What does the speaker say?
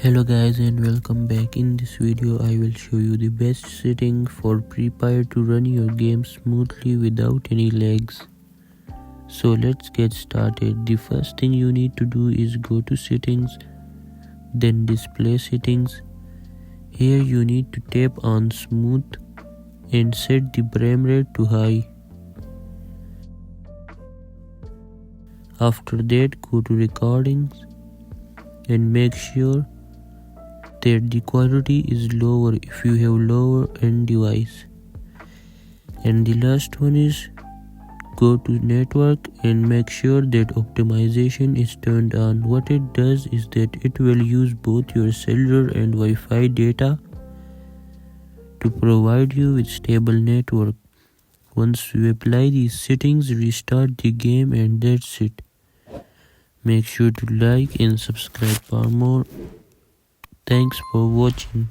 Hello guys and welcome back. In this video I will show you the best setting for Free Fire to run your game smoothly without any lags. So let's get started. The first thing you need to do is go to settings, then display settings. Here you need to tap on smooth and set the frame rate to high. After that go to recordings and make sure that the quality is lower if you have lower end device. And the last one is go to network and make sure that optimization is turned on. What it does is that it will use both your cellular and Wi-Fi data to provide you with stable network. Once you apply these settings, restart the game and that's it. Make sure to like and subscribe for more. Thanks for watching.